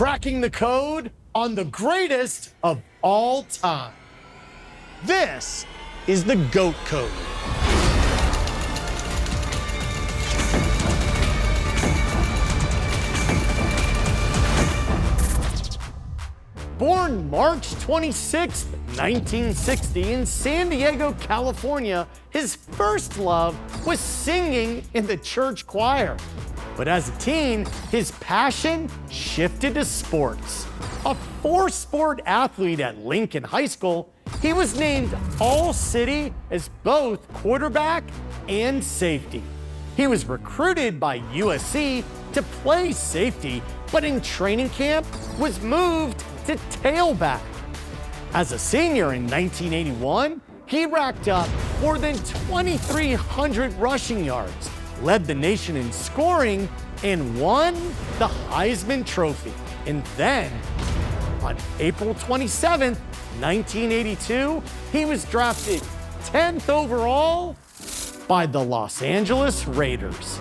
cracking the code on the greatest of all time. This is the GOAT Code. Born March 26, 1960 in San Diego, California, his first love was singing in the church choir. But as a teen, his passion shifted to sports. A four-sport athlete at Lincoln High School, he was named All-City as both quarterback and safety. He was recruited by USC to play safety, but in training camp was moved to tailback. As a senior in 1981, he racked up more than 2,300 rushing yards, led the nation in scoring, and won the Heisman Trophy. And then, on April 27, 1982, he was drafted 10th overall by the Los Angeles Raiders.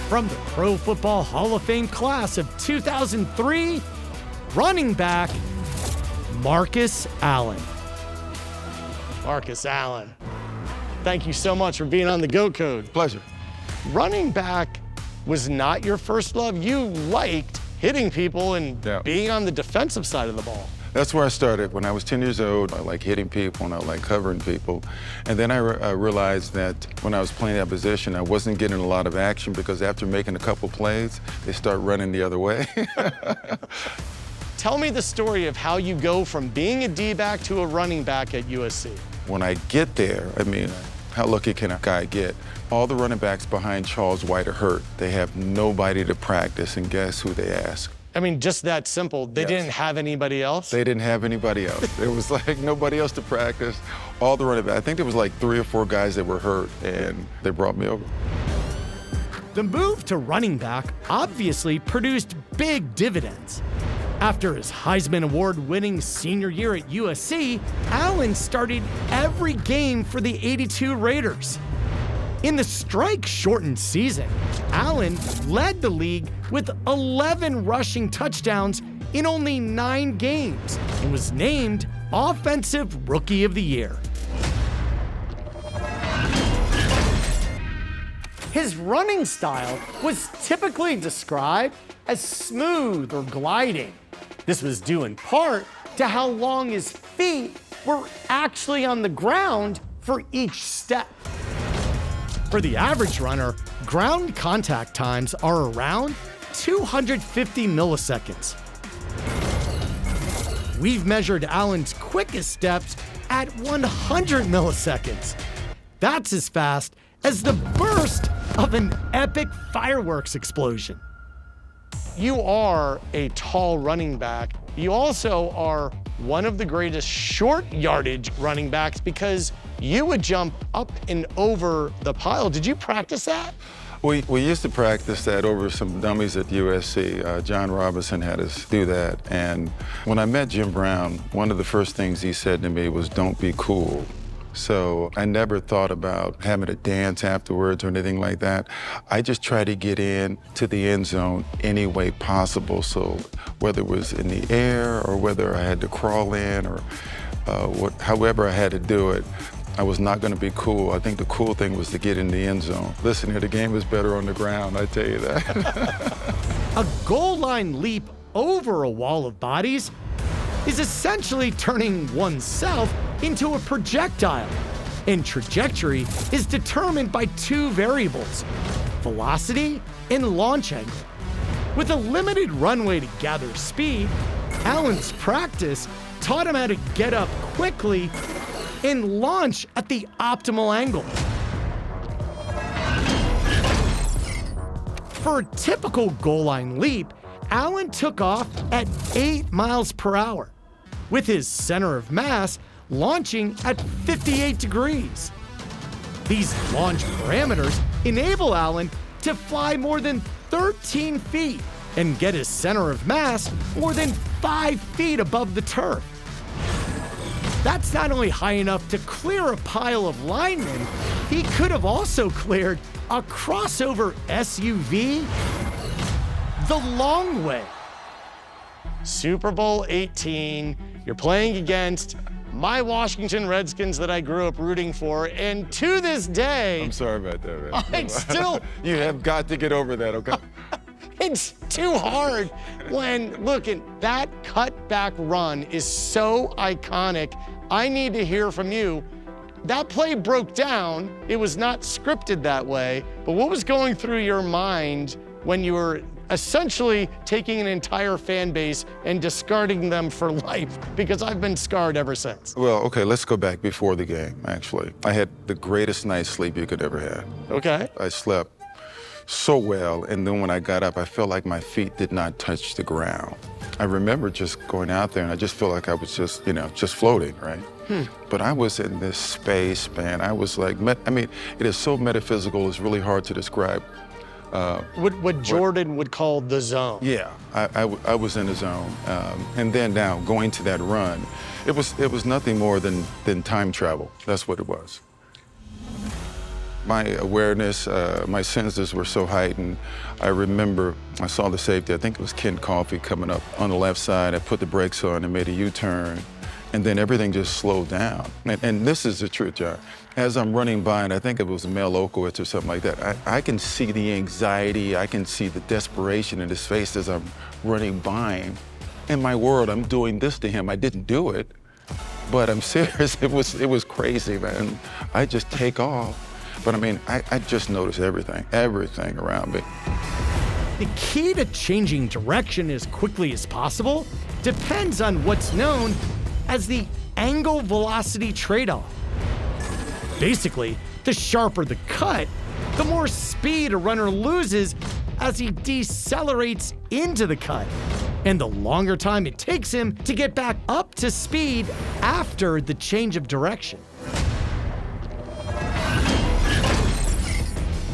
From the Pro Football Hall of Fame class of 2003, running back Marcus Allen. Marcus Allen, thank you so much for being on the GOAT Code. Pleasure. Running back was not your first love. You liked hitting people and being on the defensive side of the ball. That's where I started. When I was 10 years old, I liked hitting people and I liked covering people. And then I realized that when I was playing that position, I wasn't getting a lot of action because after making a couple plays, they start running the other way. Tell me the story of how you go from being a D-back to a running back at USC. When I get there, I mean, how lucky can a guy get? All the running backs behind Charles White are hurt. They have nobody to practice, and guess who they ask? I mean, just that simple. They didn't have anybody else? They didn't have anybody else. There was like nobody else to practice. All the running backs, I think there was like 3 or 4 guys that were hurt, and they brought me over. The move to running back obviously produced big dividends. After his Heisman Award-winning senior year at USC, Allen started every game for the '82 Raiders. In the strike-shortened season, Allen led the league with 11 rushing touchdowns in only 9 games and was named Offensive Rookie of the Year. His running style was typically described as smooth or gliding. This was due in part to how long his feet were actually on the ground for each step. For the average runner, ground contact times are around 250 milliseconds. We've measured Allen's quickest steps at 100 milliseconds. That's as fast as the burst of an epic fireworks explosion. You are a tall running back. You also are one of the greatest short yardage running backs because you would jump up and over the pile. Did you practice that? We used to practice that over some dummies at USC. John Robinson had us do that. And when I met Jim Brown, one of the first things he said to me was, "Don't be cool." So I never thought about having to dance afterwards or anything like that. I just tried to get in to the end zone any way possible. So whether it was in the air or whether I had to crawl in or however I had to do it, I was not going to be cool. I think the cool thing was to get in the end zone. Listen here, the game is better on the ground, I tell you that. A goal line leap over a wall of bodies is essentially turning oneself into a projectile, and trajectory is determined by 2 variables, velocity and launch angle. With a limited runway to gather speed, Allen's practice taught him how to get up quickly and launch at the optimal angle. For a typical goal line leap, Allen took off at 8 miles per hour, with his center of mass launching at 58 degrees. These launch parameters enable Allen to fly more than 13 feet and get his center of mass more than 5 feet above the turf. That's not only high enough to clear a pile of linemen, he could have also cleared a crossover SUV the long way. Super Bowl 18. You're playing against my Washington Redskins that I grew up rooting for, and to this day, I'm sorry about that, man. it's still, You have got to get over that, okay? it's too hard when, look, and that cutback run is so iconic. I need to hear from you. That play broke down. It was not scripted that way, but what was going through your mind when you were essentially taking an entire fan base and discarding them for life? Because I've been scarred ever since. Well, okay, let's go back before the game, actually. I had the greatest night's sleep you could ever have. Okay. I slept so well, and then when I got up, I felt like my feet did not touch the ground. I remember just going out there, and I just felt like I was just, just floating, right? But I was in this space, man. I was like, I mean, it is so metaphysical, it's really hard to describe. What Jordan would call the zone. Yeah, I was in the zone. And then now, going to that run, it was nothing more than time travel. That's what it was. My awareness, my senses were so heightened. I remember I saw the safety, I think it was Ken Coffey coming up on the left side. I put the brakes on and made a U-turn, and then everything just slowed down. And this is the truth, John. As I'm running by, and I think it was Mel Okowitz or something like that, I can see the anxiety, I can see the desperation in his face as I'm running by him. In my world, I'm doing this to him. I didn't do it, but I'm serious. It was crazy, man. I just take off. But I mean, I just noticed everything around me. The key to changing direction as quickly as possible depends on what's known as the angle velocity trade-off. Basically, the sharper the cut, the more speed a runner loses as he decelerates into the cut, and the longer time it takes him to get back up to speed after the change of direction.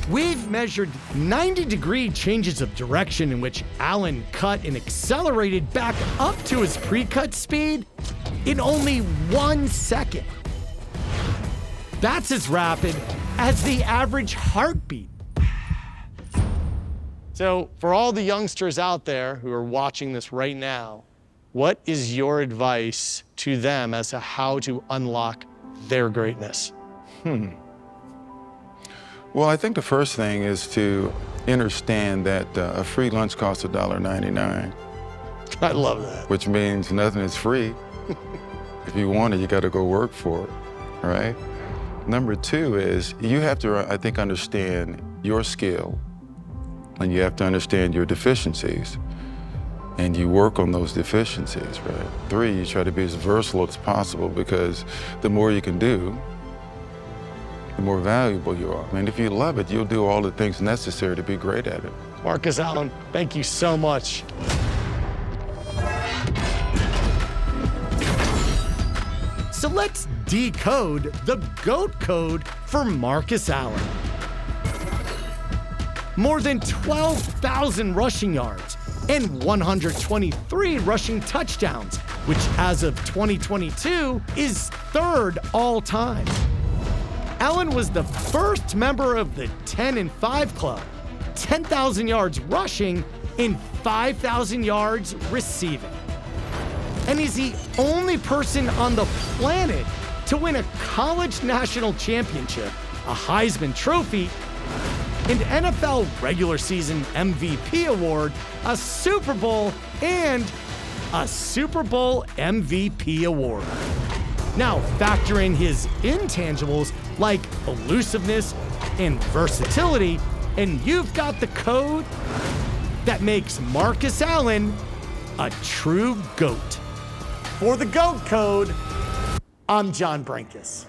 We've measured 90-degree changes of direction in which Allen cut and accelerated back up to his pre-cut speed in only 1 second. That's as rapid as the average heartbeat. So for all the youngsters out there who are watching this right now, what is your advice to them as to how to unlock their greatness? Well, I think the first thing is to understand that a free lunch costs $1.99. I love that. Which means nothing is free. If you want it, you got to go work for it, right? Number two is you have to, I think, understand your skill, and you have to understand your deficiencies, and you work on those deficiencies, right? Three, you try to be as versatile as possible, because the more you can do, the more valuable you are. I mean, if you love it, you'll do all the things necessary to be great at it. Marcus Allen, thank you so much. So let's decode the GOAT code for Marcus Allen. More than 12,000 rushing yards and 123 rushing touchdowns, which as of 2022 is third all time. Allen was the first member of the 10 and 5 club, 10,000 yards rushing and 5,000 yards receiving. And he's the only person on the planet to win a college national championship, a Heisman Trophy, an NFL regular season MVP award, a Super Bowl, and a Super Bowl MVP award. Now, factor in his intangibles like elusiveness and versatility, and you've got the code that makes Marcus Allen a true GOAT. For the GOAT code, I'm John Brinkus.